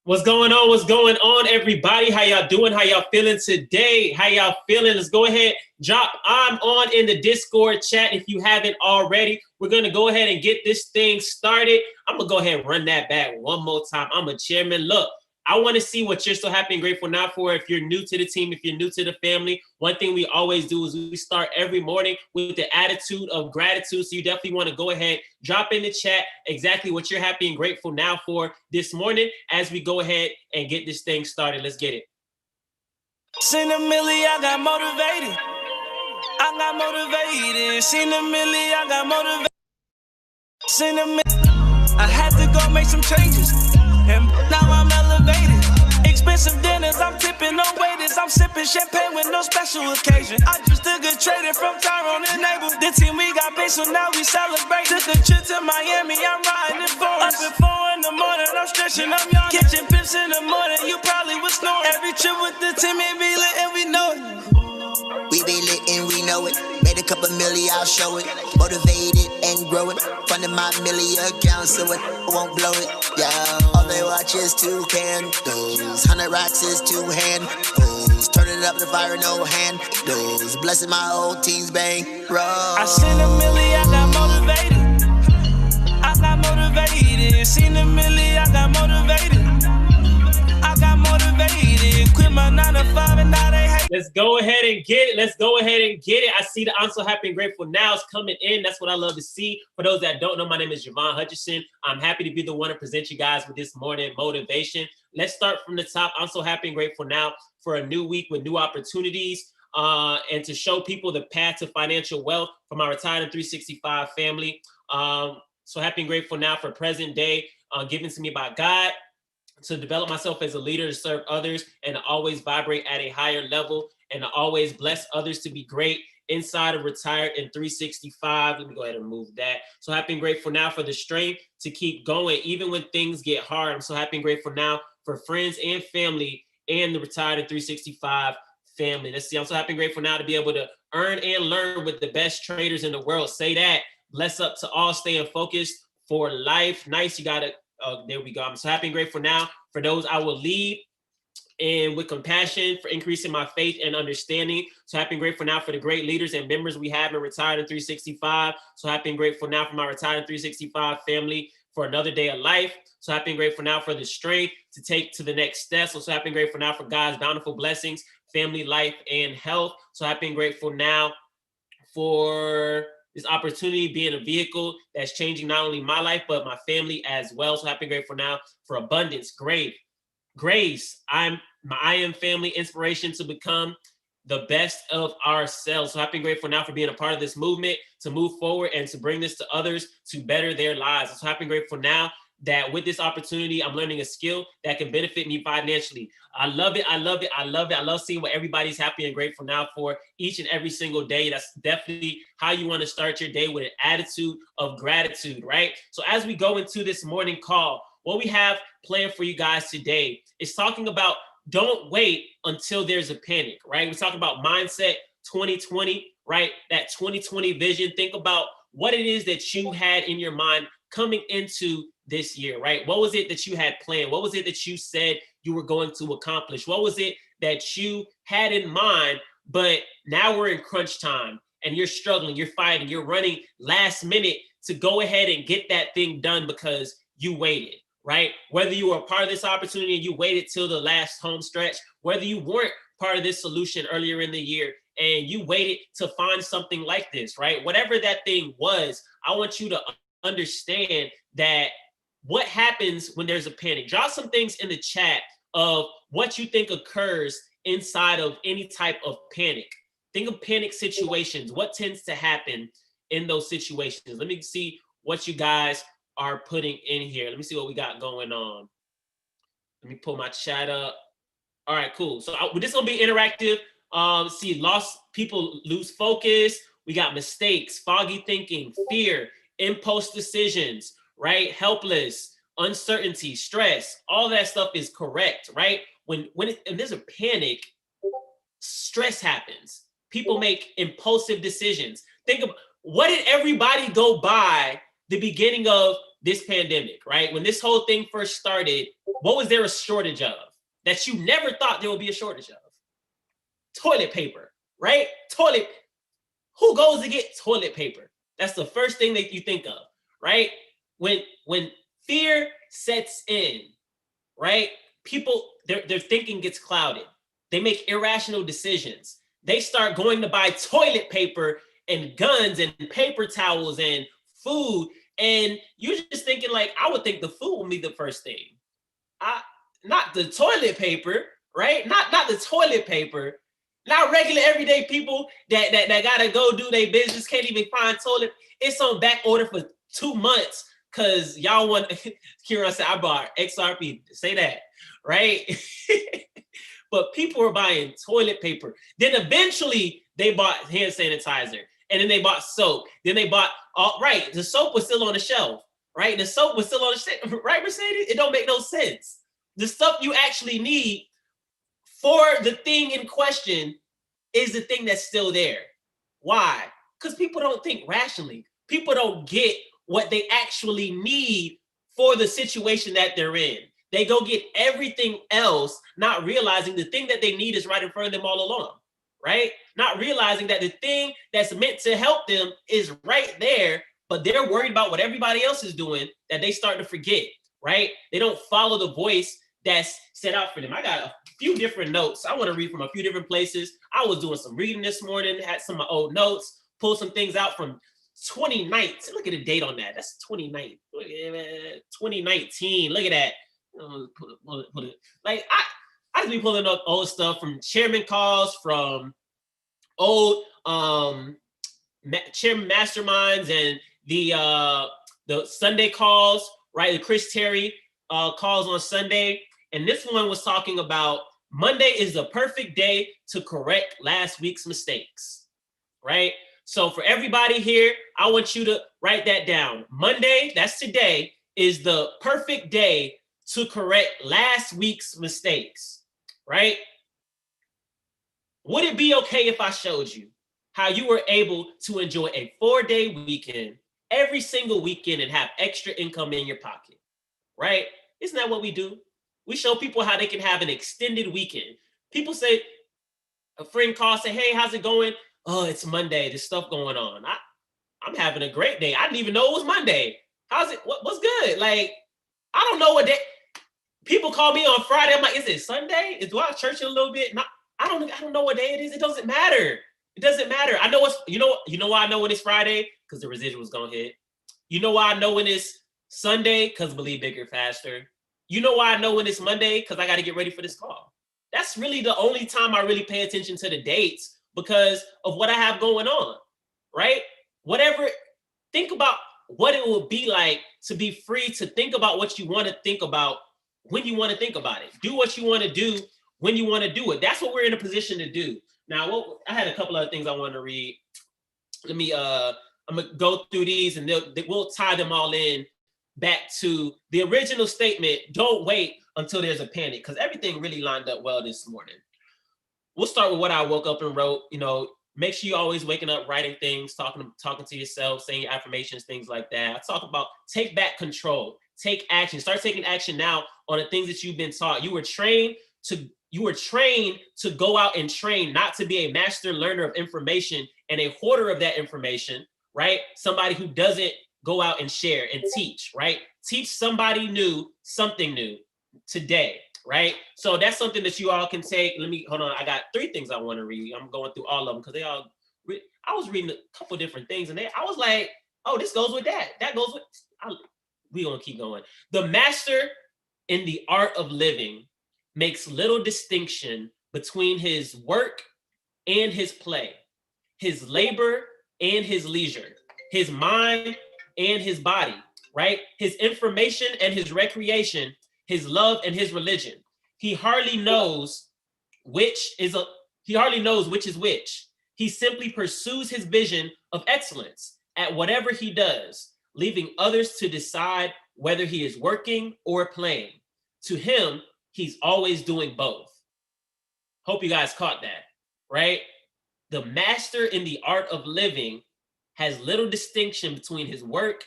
What's going on? What's going on, everybody? How y'all doing? How y'all feeling today? How y'all feeling? Let's go ahead, drop I'm on in the Discord chat if you haven't already. We're going to go ahead and get this thing started. I'm going to go ahead and run that back one more time. I'm a chairman. Look, I want to see what you're so happy and grateful now for. If you're new to the team, if you're new to the family, one thing we always do is we start every morning with the attitude of gratitude. So you definitely want to go ahead, drop in the chat exactly what you're happy and grateful now for this morning as we go ahead and get this thing started. Let's get it. Seen a milli, I got motivated. I got motivated. Seen a milli, I got motivated. Seen a milli, I had to go make some changes. And now I'm elevated. Expensive dinners, I'm tipping on waiters. I'm sipping champagne with no special occasion. I just took a trade from Tyrone and Abel. The team we got big, so now we celebrate. Took a trip to Miami, I'm riding in forest. Up at 4 in the morning, I'm stretching, I'm yawning. Catching pips in the morning, you probably was snoring. Every trip with the team, it be lit and we know it. We be lit and we know it. Made a couple milli, I'll show it. Motivated and grow it. Funding my milli account so it won't blow it. Yeah. All they watch is 2 candles. 100 racks is 2 handfuls. Turning up the fire, no handles. Blessing my old teens, bang, roll. I seen a milli, I got motivated. I got motivated. Seen a milli, I got motivated. I got motivated. Quit my 9 to 5 and now they hate. Let's go ahead and get it. Let's go ahead and get it. I see the I'm so happy and grateful now is coming in. That's what I love to see. For those that don't know, my name is Javon Hutchinson. I'm happy to be the one to present you guys with this morning motivation. Let's start from the top. I'm so happy and grateful now for a new week with new opportunities and to show people the path to financial wealth from our RetiredIn365 family. So happy and grateful now for present day given to me by God, to develop myself as a leader, to serve others, and to always vibrate at a higher level, and to always bless others to be great inside of RetiredIn365. Let me go ahead and move that. So happy and grateful now for the strength to keep going, even when things get hard. I'm so happy and grateful now for friends and family and the RetiredIn365 family. Let's see, I'm so happy and grateful now to be able to earn and learn with the best traders in the world. Say that. Bless up to all, staying focused for life. Nice, you got it. There we go. I'm so happy and grateful now for those I will lead and with compassion, for increasing my faith and understanding. So happy and grateful now for the great leaders and members we have in RetiredIn365. So happy and grateful now for my RetiredIn365 family for another day of life. So happy and grateful now for the strength to take to the next step. So happy and grateful now for God's bountiful blessings, family, life, and health. So happy and grateful now for this opportunity being a vehicle that's changing not only my life, but my family as well. So happy and grateful now for abundance, grace. I am family, inspiration to become the best of ourselves. So happy and grateful now for being a part of this movement, to move forward and to bring this to others to better their lives. So happy and grateful now that with this opportunity, I'm learning a skill that can benefit me financially. I love it. I love it. I love it. I love seeing what everybody's happy and grateful now for each and every single day. That's definitely how you want to start your day, with an attitude of gratitude, right? So as we go into this morning call, what we have planned for you guys today is talking about don't wait until there's a panic, right? We're talking about mindset 2020, right? That 2020 vision. Think about what it is that you had in your mind coming into this year, right? What was it that you had planned? What was it that you said you were going to accomplish? What was it that you had in mind, but now we're in crunch time and you're struggling, you're fighting, you're running last minute to go ahead and get that thing done because you waited, right? Whether you were a part of this opportunity and you waited till the last home stretch, whether you weren't part of this solution earlier in the year and you waited to find something like this, right? Whatever that thing was, I want you to understand that what happens when there's a panic. Drop some things in the chat of what you think occurs inside of any type of panic. Think of panic situations. What tends to happen in those situations? Let me see what you guys are putting in here. Let me see what we got going on. Let me pull my chat up. All right, cool. So this is gonna be interactive. See, people lose focus. We got mistakes, foggy thinking, fear, impulse decisions, right? Helpless, uncertainty, stress, all that stuff is correct, right? When there's a panic, stress happens. People make impulsive decisions. Think of what did everybody go by the beginning of this pandemic, right? When this whole thing first started, what was there a shortage of that you never thought there would be a shortage of? Toilet paper, right? Toilet. Who goes to get toilet paper? That's the first thing that you think of, right? When fear sets in, right? People, their thinking gets clouded. They make irrational decisions. They start going to buy toilet paper and guns and paper towels and food. And you're just thinking like, I would think the food will be the first thing. Not the toilet paper, right? Not the toilet paper. Not regular everyday people that gotta go do their business, can't even find toilet. It's on back order for 2 months because y'all want. Kieran said, I bought XRP. Say that, right? But people were buying toilet paper. Then eventually they bought hand sanitizer, and then they bought soap. Then they bought right. The soap was still on the shelf, right? The soap was still on the shelf, right, Mercedes? It don't make no sense. The stuff you actually need for the thing in question is the thing that's still there. Why? Because people don't think rationally. People don't get what they actually need for the situation that they're in. They go get everything else, not realizing the thing that they need is right in front of them all along, right? Not realizing that the thing that's meant to help them is right there, but they're worried about what everybody else is doing that they start to forget, right? They don't follow the voice that's set out for them. I got a few different notes. I want to read from a few different places. I was doing some reading this morning, had some of my old notes, pulled some things out from 2019. Look at the date on that. That's 2019. Look at that. Put it. Like I just be pulling up old stuff from chairman calls, from old chairman masterminds, and the Sunday calls, right? The Chris Terry calls on Sunday. And this one was talking about Monday is the perfect day to correct last week's mistakes, right? So for everybody here, I want you to write that down. Monday, that's today, is the perfect day to correct last week's mistakes, right? Would it be okay if I showed you how you were able to enjoy a 4-day weekend every single weekend and have extra income in your pocket, right? Isn't that what we do? We show people how they can have an extended weekend. People say, a friend calls, say, hey, how's it going? Oh, it's Monday. There's stuff going on. I'm having a great day. I didn't even know it was Monday. How's it? What's good? Like, I don't know what day. People call me on Friday. I'm like, is it Sunday? Do I have church in a little bit? No, I don't know what day it is. It doesn't matter. It doesn't matter. I know it's, you know why I know when it's Friday? Because the residual's gonna hit. You know why I know when it's Sunday? Because believe bigger, faster. You know why I know when it's Monday? Because I got to get ready for this call. That's really the only time I really pay attention to the dates because of what I have going on, right? Whatever, think about what it will be like to be free to think about what you want to think about when you want to think about it. Do what you want to do when you want to do it. That's what we're in a position to do. Now, I had a couple other things I wanted to read. I'm going to go through these and we'll tie them all in back to the original statement. Don't wait until there's a panic, because everything really lined up well this morning. We'll start with what I woke up and wrote. Make sure you're always waking up, writing things, talking to yourself, saying your affirmations, things like that. I talk about take back control, take action, start taking action now on the things that you've been taught. You were trained to go out and train, not to be a master learner of information and a hoarder of that information, right? Somebody who doesn't go out and share and teach, right? Teach somebody new, something new today, right? So that's something that you all can take. Hold on. I got 3 things I want to read. I'm going through all of them because I was reading a couple different things and I was like, oh, this goes with that. That goes with, we're going to keep going. The master in the art of living makes little distinction between his work and his play, his labor and his leisure, his mind and his body, right? His information and his recreation, his love and his religion. He hardly knows which is which. He simply pursues his vision of excellence at whatever he does, leaving others to decide whether he is working or playing. To him, he's always doing both. Hope you guys caught that, right? The master in the art of living has little distinction between his work,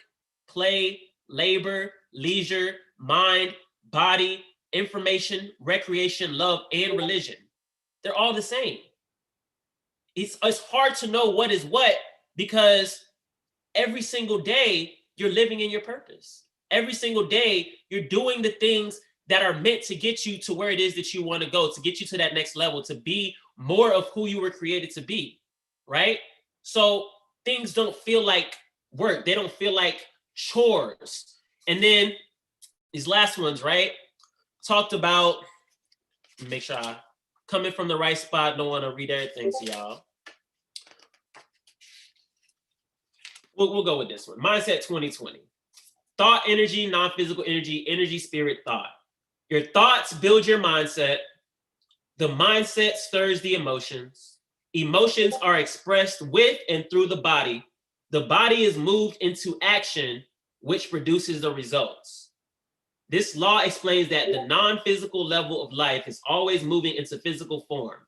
play, labor, leisure, mind, body, information, recreation, love, and religion. They're all the same. It's hard to know what is what because every single day you're living in your purpose. Every single day you're doing the things that are meant to get you to where it is that you want to go, to get you to that next level, to be more of who you were created to be, right? So things don't feel like work. They don't feel like chores. And then these last ones, right? Talked about, make sure I coming from the right spot. Don't want to read everything to y'all. We'll go with this one. Mindset 2020. Thought energy, non-physical energy, energy, spirit, thought. Your thoughts build your mindset. The mindset stirs the emotions. Emotions are expressed with and through the body. The body is moved into action, which produces the results. This law explains that the non-physical level of life is always moving into physical form.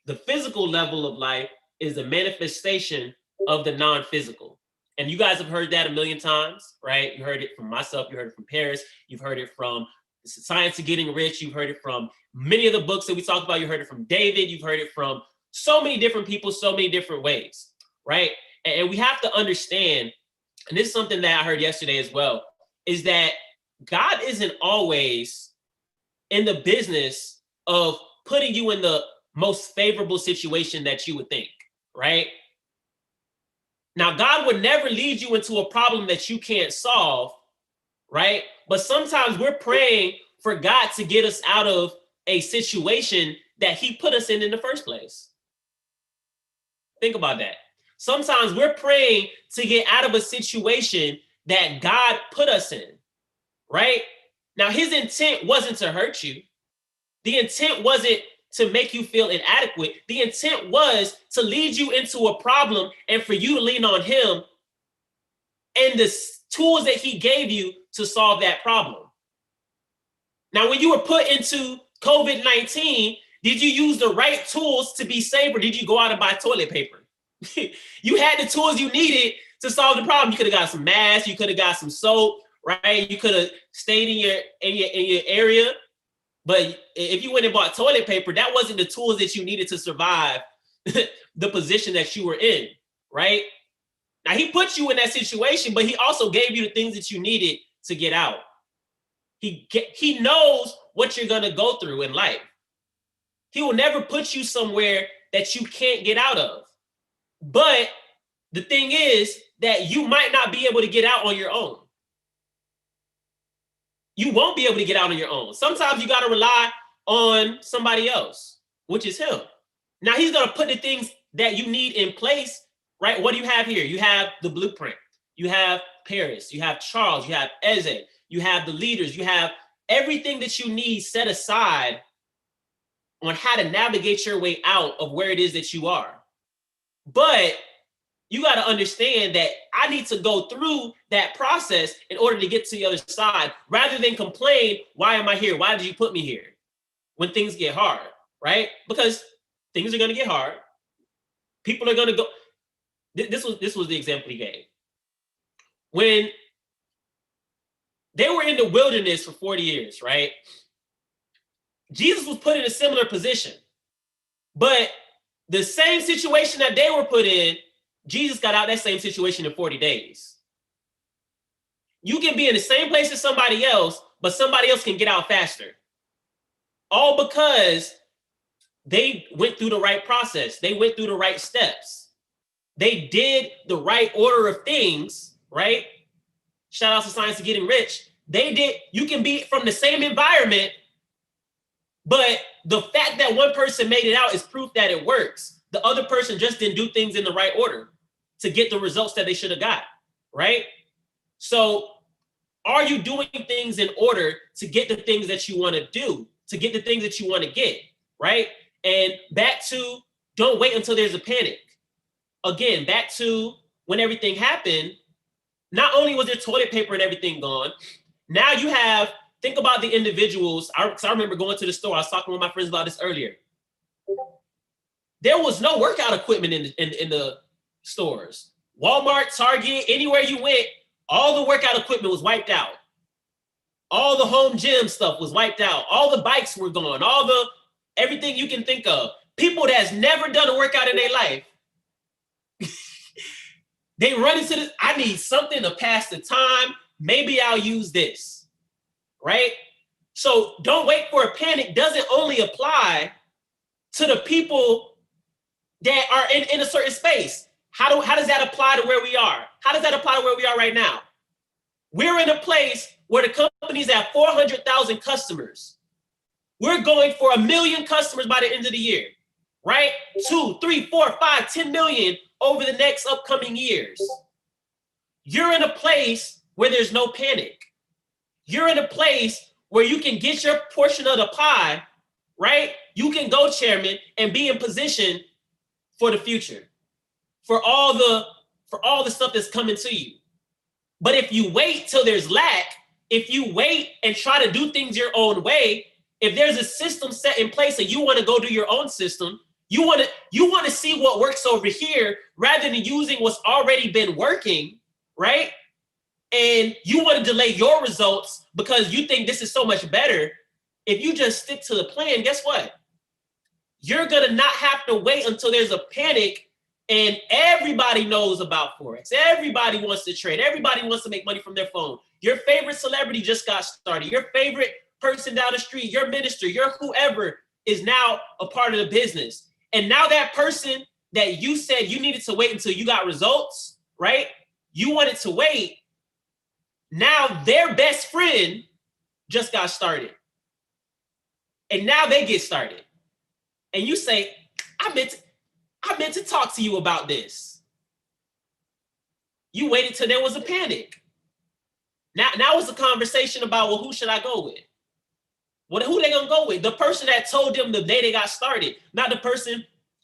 The physical level of life is a manifestation of the non-physical. And you guys have heard that a million times, right? You heard it from myself. You heard it from Paris. You've heard it from Science of Getting Rich. You've heard it from many of the books that we talked about. You heard it from David. You've heard it from so many different people, so many different ways, right? And we have to understand, and this is something that I heard yesterday as well, is that God isn't always in the business of putting you in the most favorable situation that you would think, right? Now, God would never lead you into a problem that you can't solve, right? But sometimes we're praying for God to get us out of a situation that he put us in the first place. Think about that. Sometimes we're praying to get out of a situation that God put us in, right? Now, his intent wasn't to hurt you. The intent wasn't to make you feel inadequate. The intent was to lead you into a problem and for you to lean on him and the tools that he gave you to solve that problem. Now, when you were put into COVID-19, did you use the right tools to be safe, or did you go out and buy toilet paper? You had the tools you needed to solve the problem. You could have got some masks, you could have got some soap, right? You could have stayed in your area. But if you went and bought toilet paper, that wasn't the tools that you needed to survive the position that you were in, right? Now, he put you in that situation, but he also gave you the things that you needed to get out. He knows what you're going to go through in life. He will never put you somewhere that you can't get out of. But the thing is that you might not be able to get out on your own. You won't be able to get out on your own. Sometimes you got to rely on somebody else, which is him. Now, he's going to put the things that you need in place, right? What do you have here? You have the blueprint. You have Paris. You have Charles. You have Eze. You have the leaders. You have everything that you need set aside on how to navigate your way out of where it is that you are. But you got to understand that I need to go through that process in order to get to the other side, rather than complain, why am I here? Why did you put me here? When things get hard, right? Because things are going to get hard. People are going to go. This was the example he gave. When they were in the wilderness for 40 years, right? Jesus was put in a similar position. But the same situation that they were put in, Jesus got out that same situation in 40 days. You can be in the same place as somebody else, but somebody else can get out faster. All because they went through the right process. They went through the right steps. They did the right order of things, right? Shout out to Science of Getting Rich. You can be from the same environment, but the fact that one person made it out is proof that it works. The other person just didn't do things in the right order to get the results that they should have got, right? So are you doing things in order to get the things that you want to do, to get the things that you want to get, right? And back to, don't wait until there's a panic. Again, back to when everything happened, not only was there toilet paper and everything gone, now you have, think about the individuals. I remember going to the store. I was talking with my friends about this earlier. There was no workout equipment in the stores. Walmart, Target, anywhere you went, All the workout equipment was wiped out. All the home gym stuff was wiped out. All the bikes were gone. Everything you can think of. People that's never done a workout in their life, they run into this, I need something to pass the time. Maybe I'll use this, right? So don't wait for a panic doesn't only apply to the people that are in a certain space. How does that apply to where we are? How does that apply to where we are right now? We're in a place where the company's at 400,000 customers. We're going for 1 million customers by the end of the year, right? 2, 3, 4, 5, 10 million over the next upcoming years. You're in a place where there's no panic. You're in a place where you can get your portion of the pie, right? You can go, chairman, and be in position for the future, for all the stuff that's coming to you. But if you wait till there's lack, if you wait and try to do things your own way, if there's a system set in place and you want to go do your own system, you want to see what works over here rather than using what's already been working, right? And you want to delay your results because you think this is so much better. If you just stick to the plan, guess what? You're going to not have to wait until there's a panic and everybody knows about Forex. Everybody wants to trade. Everybody wants to make money from their phone. Your favorite celebrity just got started. Your favorite person down the street, your minister, your whoever is now a part of the business. And now that person that you said you needed to wait until you got results, right? You wanted to wait. Now their best friend just got started. And now they get started. And you say, I meant to talk to you about this. You waited till there was a panic. Now it's a conversation about, well, who should I go with? Who they gonna go with? The person that told them the day they got started, not the person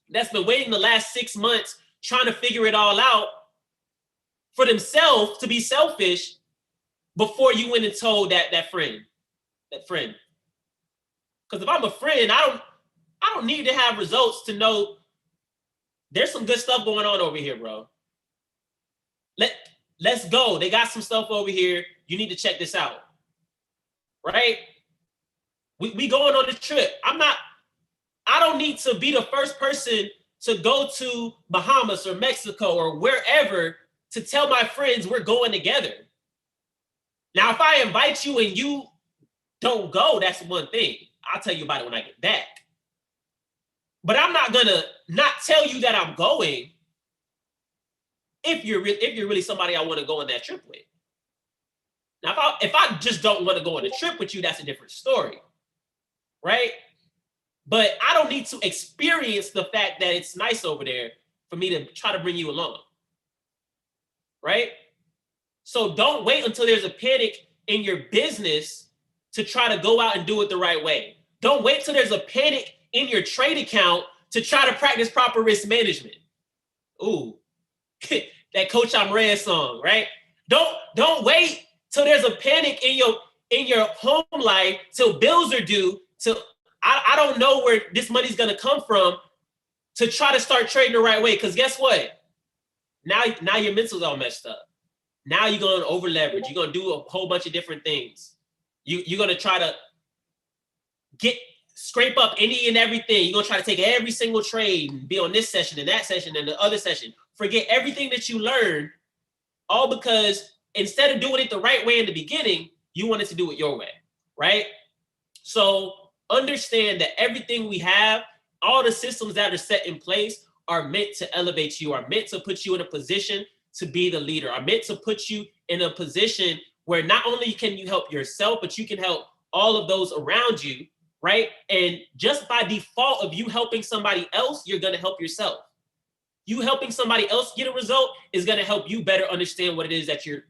that's been waiting the last 6 months trying to figure it all out for themselves to be selfish before you went and told that friend. Because if I'm a friend, I don't need to have results to know there's some good stuff going on over here, bro. Let's go. They got some stuff over here. You need to check this out. Right? We going on the trip. I don't need to be the first person to go to Bahamas or Mexico or wherever to tell my friends we're going together. Now, if I invite you and you don't go, that's one thing. I'll tell you about it when I get back. But I'm not gonna not tell you that I'm going if you're really somebody I want to go on that trip with. Now, if I just don't want to go on a trip with you, that's a different story, right? But I don't need to experience the fact that it's nice over there for me to try to bring you along, right? So don't wait until there's a panic in your business to try to go out and do it the right way. Don't wait till there's a panic in your trade account to try to practice proper risk management. Ooh, that Coach I'm Red song, right? Don't wait till there's a panic in your home life till bills are due, till I don't know where this money's gonna come from to try to start trading the right way. Because guess what? Now your mental's all messed up. Now you're gonna over leverage. You're gonna do a whole bunch of different things. You're gonna try to scrape up any and everything. You're gonna try to take every single trade and be on this session and that session and the other session. Forget everything that you learned, all because instead of doing it the right way in the beginning, you wanted to do it your way, right? So understand that everything we have, all the systems that are set in place are meant to elevate you, are meant to put you in a position to be the leader, are meant to put you in a position where not only can you help yourself, but you can help all of those around you, right? And just by default of you helping somebody else, you're gonna help yourself. You helping somebody else get a result is gonna help you better understand what it is that you're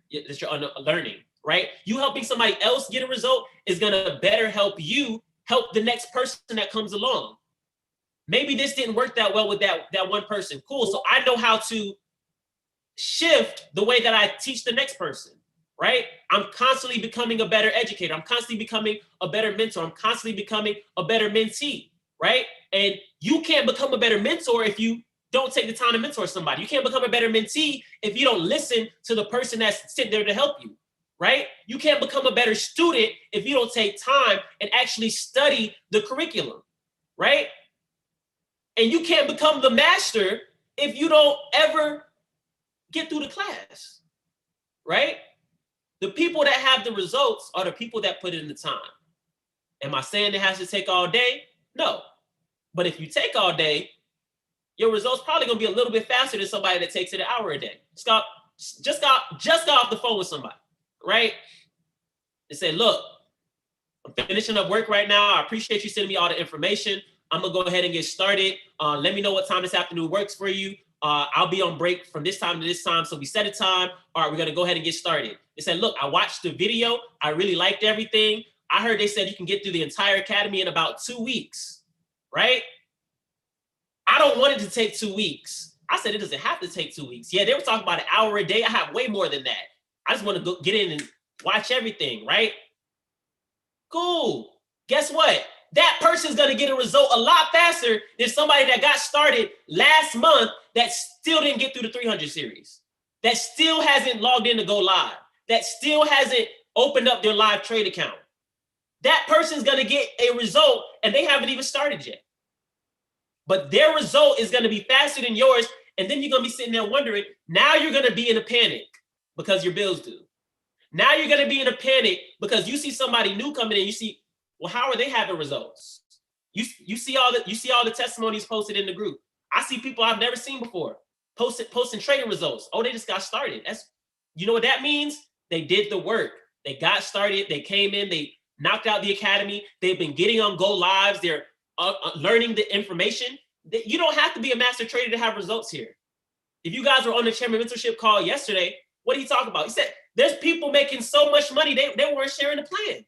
learning, right? You helping somebody else get a result is gonna better help you help the next person that comes along. Maybe this didn't work that well with that one person. Cool, so I know how to shift the way that I teach the next person, right? I'm constantly becoming a better educator. I'm constantly becoming a better mentor. I'm constantly becoming a better mentee, right? And you can't become a better mentor if you don't take the time to mentor somebody. You can't become a better mentee if you don't listen to the person that's sitting there to help you, right? You can't become a better student if you don't take time and actually study the curriculum, right? And you can't become the master if you don't ever get through the class, right? The people that have the results are the people that put in the time. Am I saying it has to take all day? No. But if you take all day, your results probably gonna be a little bit faster than somebody that takes it an hour a day. Just got off the phone with somebody, right? They say, look, I'm finishing up work right now. I appreciate you sending me all the information. I'm gonna go ahead and get started. Let me know what time this afternoon works for you. I'll be on break from this time to this time. So we set a time. All right, we're gonna go ahead and get started. They said, look, I watched the video. I really liked everything. I heard they said you can get through the entire academy in about 2 weeks, right? I don't want it to take 2 weeks. I said it doesn't have to take 2 weeks. Yeah, they were talking about an hour a day. I have way more than that. I just want to go get in and watch everything, right? Cool. Guess what? That person's going to get a result a lot faster than somebody that got started last month that still didn't get through the 300 series, that still hasn't logged in to go live, that still hasn't opened up their live trade account. That person's going to get a result and they haven't even started yet. But their result is going to be faster than yours. And then you're going to be sitting there wondering, now you're going to be in a panic because your bills due. Now you're going to be in a panic because you see somebody new coming in. You see, well, how are they having results? You see all the testimonies posted in the group. I see people I've never seen before posting trading results. Oh, they just got started. You know what that means? They did the work. They got started. They came in. They knocked out the academy. They've been getting on go lives. They're learning the information. You don't have to be a master trader to have results here. If you guys were on the Chairman Mentorship call yesterday, what did he talk about? He said there's people making so much money they weren't sharing the plan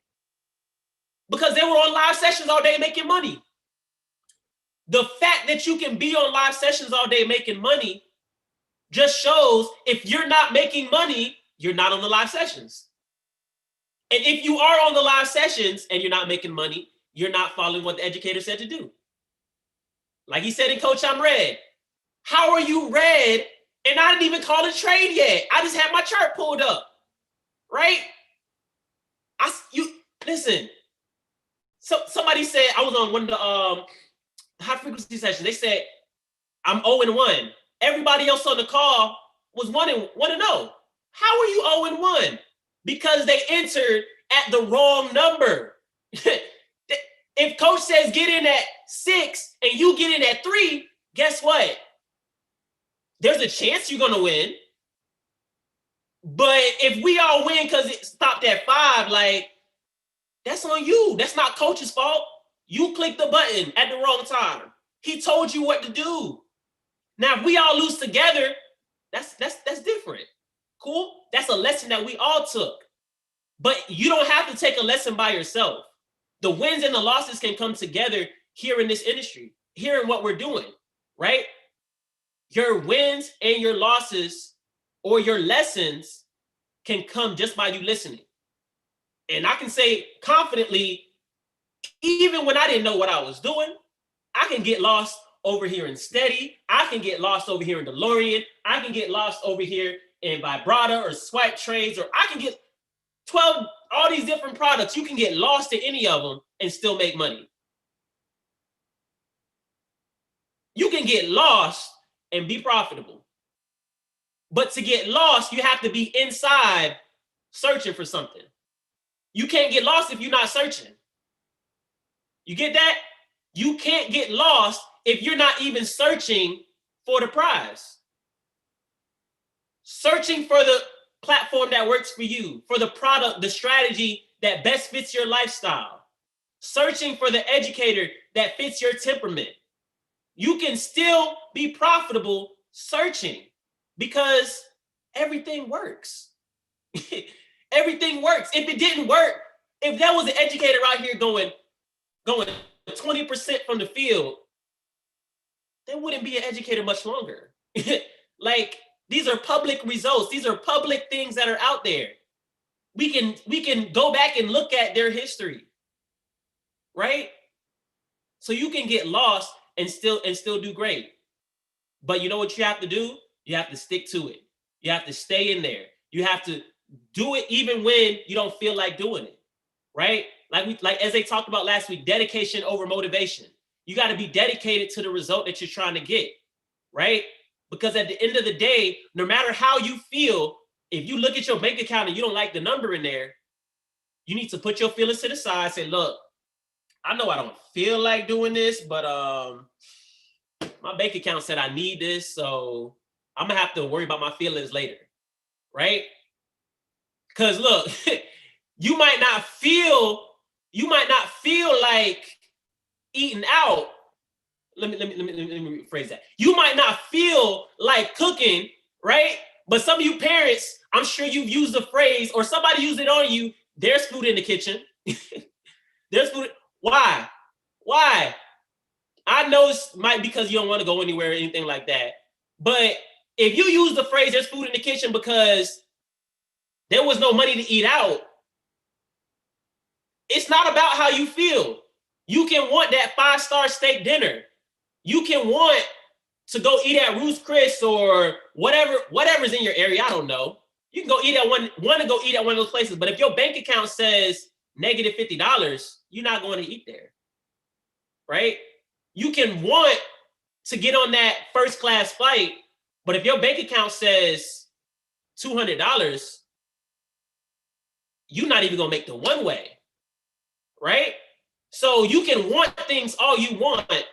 because they were on live sessions all day making money. The fact that you can be on live sessions all day making money just shows if you're not making money, you're not on the live sessions. And if you are on the live sessions and you're not making money, you're not following what the educator said to do. Like he said in Coach, I'm red. How are you red? And I didn't even call a trade yet. I just had my chart pulled up, right? Listen. So somebody said, I was on one of the high frequency sessions. They said, I'm 0-1. Everybody else on the call was 1-0. How are you 0-1? Because they entered at the wrong number. If coach says get in at 6 and you get in at 3, guess what? There's a chance you're gonna win. But if we all win because it stopped at 5, like, that's on you. That's not coach's fault. You clicked the button at the wrong time. He told you what to do. Now, if we all lose together, that's different. Cool? That's a lesson that we all took. But you don't have to take a lesson by yourself. The wins and the losses can come together here in this industry, here in what we're doing, right? Your wins and your losses or your lessons can come just by you listening. And I can say confidently, even when I didn't know what I was doing, I can get lost over here in Steady. I can get lost over here in DeLorean. I can get lost over here in Vibrata or Swipe Trades, or I can get 12, all these different products. You can get lost in any of them and still make money. You can get lost and be profitable. But to get lost, you have to be inside searching for something. You can't get lost if you're not searching. You get that? You can't get lost if you're not even searching for the prize. Searching for the platform that works for you, for the product, the strategy that best fits your lifestyle. Searching for the educator that fits your temperament. You can still be profitable searching because everything works. Everything works. If it didn't work, if there was an educator out here going 20% from the field, there wouldn't be an educator much longer. Like, these are public results. These are public things that are out there. We can go back and look at their history, right? So you can get lost and still do great. But you know what you have to do? You have to stick to it. You have to stay in there. You have to do it even when you don't feel like doing it, right? Like as they talked about last week, dedication over motivation. You got to be dedicated to the result that you're trying to get, right? Because at the end of the day, no matter how you feel, if you look at your bank account and you don't like the number in there, you need to put your feelings to the side. Say, look, I know I don't feel like doing this, but my bank account said I need this, so I'm gonna have to worry about my feelings later, right? Because look, you might not feel like eating out. Let me rephrase that. You might not feel like cooking, right? But some of you parents, I'm sure you've used the phrase, or somebody used it on you. There's food in the kitchen. There's food. Why? Why? I know it might be because you don't want to go anywhere or anything like that. But if you use the phrase "there's food in the kitchen" because there was no money to eat out, it's not about how you feel. You can want that 5-star steak dinner. You can want to go eat at Ruth's Chris or whatever's in your area. I don't know. You can go eat at one of those places. But if your bank account says negative $50, you're not going to eat there, right? You can want to get on that first class flight, but if your bank account says $200, you're not even gonna make the one way, right? So you can want things all you want,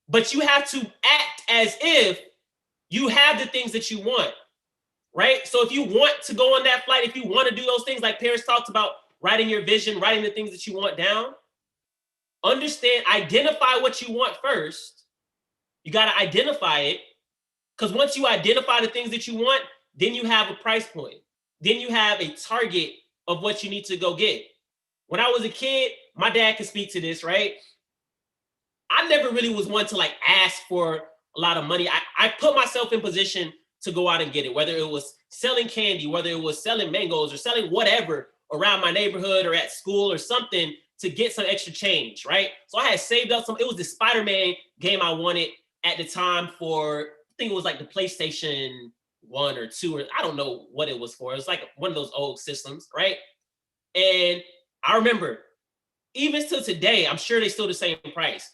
but you have to act as if you have the things that you want, right? So if you want to go on that flight, if you want to do those things like Paris talked about, writing your vision, writing the things that you want down, understand, identify what you want first. You got to identify it, because once you identify the things that you want, then you have a price point. Then you have a target of what you need to go get. When I was a kid, my dad can speak to this, right? I never really was one to like ask for a lot of money. I put myself in position to go out and get it, whether it was selling candy, whether it was selling mangoes or selling whatever around my neighborhood or at school or something to get some extra change, right? So I had saved up some. It was the Spider-Man game I wanted at the time for, I think it was like the PlayStation 1 or 2, or I don't know what it was for. It was like one of those old systems, right? And I remember, even to today, I'm sure they still the same price.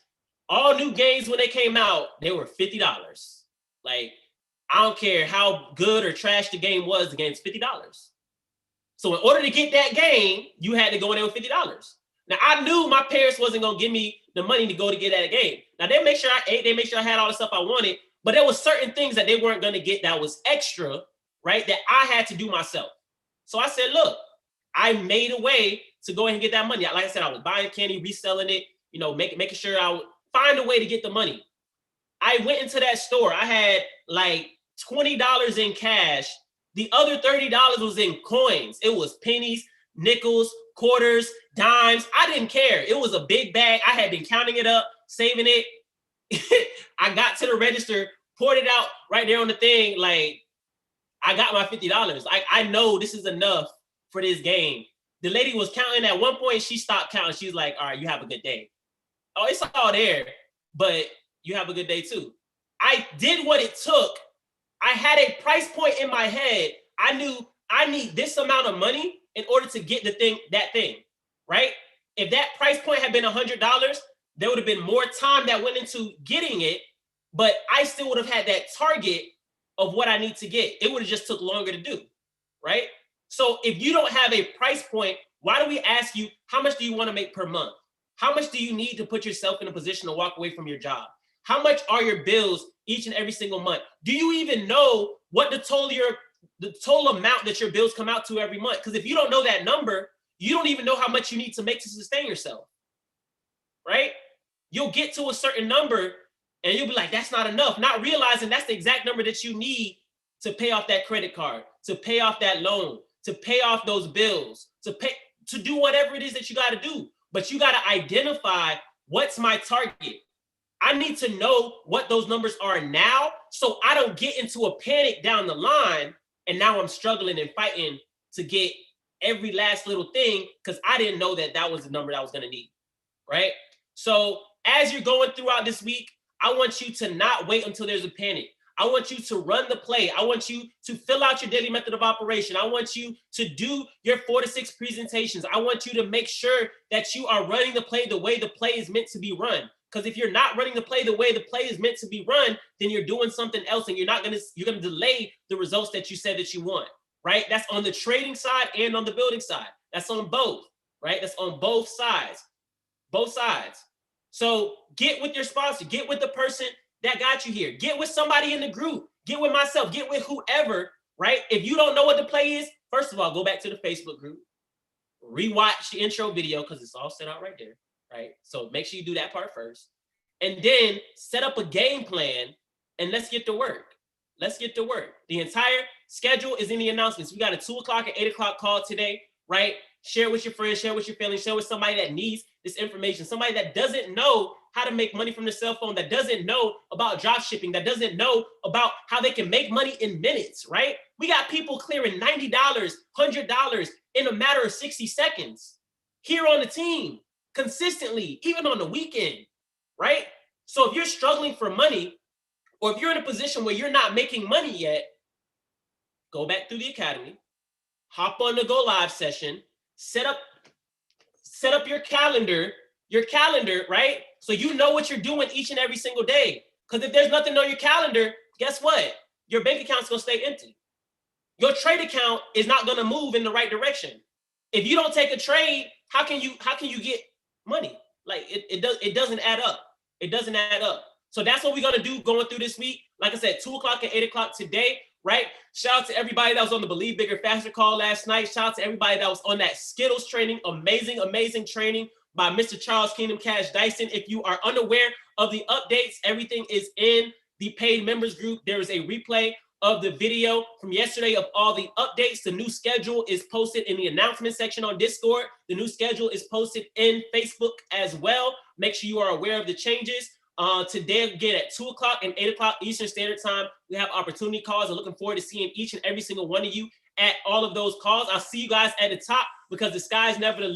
All new games when they came out, they were $50. Like, I don't care how good or trash the game was, the game's $50. So in order to get that game, you had to go in there with $50. Now, I knew my parents wasn't going to give me the money to go to get that game. Now, they make sure I ate, they make sure I had all the stuff I wanted, but there was certain things that they weren't going to get that was extra, right, that I had to do myself. So I said, look, I made a way to go ahead and get that money. Like I said, I was buying candy, reselling it, you know, making sure I would find a way to get the money. I went into that store. I had like $20 in cash. The other $30 was in coins. It was pennies, nickels, quarters, dimes. I didn't care. It was a big bag. I had been counting it up, saving it. I got to the register, poured it out right there on the thing. Like, I got my $50. I know this is enough for this game. The lady was counting. At one point, she stopped counting. She's like, all right, you have a good day. Oh, it's all there, but you have a good day too. I did what it took. I had a price point in my head. I knew I need this amount of money in order to get that thing, right? If that price point had been $100, there would have been more time that went into getting it, but I still would have had that target of what I need to get. It would have just took longer to do, right? So if you don't have a price point, why do we ask you, how much do you want to make per month? How much do you need to put yourself in a position to walk away from your job? How much are your bills each and every single month? Do you even know what the total amount that your bills come out to every month? Because if you don't know that number, you don't even know how much you need to make to sustain yourself, right? You'll get to a certain number and you'll be like, that's not enough, not realizing that's the exact number that you need to pay off that credit card, to pay off that loan, to pay off those bills, to do whatever it is that you got to do. But you got to identify, what's my target? I need to know what those numbers are now so I don't get into a panic down the line and now I'm struggling and fighting to get every last little thing because I didn't know that that was the number that I was going to need, right? So as you're going throughout this week, I want you to not wait until there's a panic. I want you to run the play. I want you to fill out your daily method of operation. I want you to do your 4 to 6 presentations. I want you to make sure that you are running the play the way the play is meant to be run. Because if you're not running the play the way the play is meant to be run, then you're doing something else and you're gonna delay the results that you said that you want, right? That's on the trading side and on the building side. That's on both, right? That's on both sides. Both sides. So get with your sponsor, get with the person that got you here. Get with somebody in the group. Get with myself. Get with whoever, right? If you don't know what the play is, first of all, go back to the Facebook group. Rewatch the intro video because it's all set out right there, right? So make sure you do that part first. And then set up a game plan and let's get to work. Let's get to work. The entire schedule is in the announcements. We got a 2 o'clock and 8 o'clock call today, right? Share with your friends, share with your family, share with somebody that needs this information, somebody that doesn't know how to make money from their cell phone, that doesn't know about drop shipping, that doesn't know about how they can make money in minutes, right? We got people clearing $90, $100 in a matter of 60 seconds here on the team consistently, even on the weekend, right? So if you're struggling for money, or if you're in a position where you're not making money yet, go back through the academy, hop on the Go Live session, set up your calendar, right? So you know what you're doing each and every single day. Because if there's nothing on your calendar, guess what? Your bank account's gonna stay empty. Your trade account is not gonna move in the right direction. If you don't take a trade, how can you get money? Like it doesn't add up. It doesn't add up. So that's what we're gonna do going through this week. Like I said, 2 o'clock and 8 o'clock today, right? Shout out to everybody that was on the Believe Bigger Faster call last night. Shout out to everybody that was on that Skittles training. Amazing, amazing training by Mr. Charles Kingdom Cash Dyson. If you are unaware of the updates, everything is in the paid members group. There is a replay of the video from yesterday of all the updates. The new schedule is posted in the announcement section on Discord. The new schedule is posted in Facebook as well. Make sure you are aware of the changes. Today, again, at 2 o'clock and 8 o'clock Eastern Standard Time, we have opportunity calls. I'm looking forward to seeing each and every single one of you at all of those calls. I'll see you guys at the top because the sky's never the limit.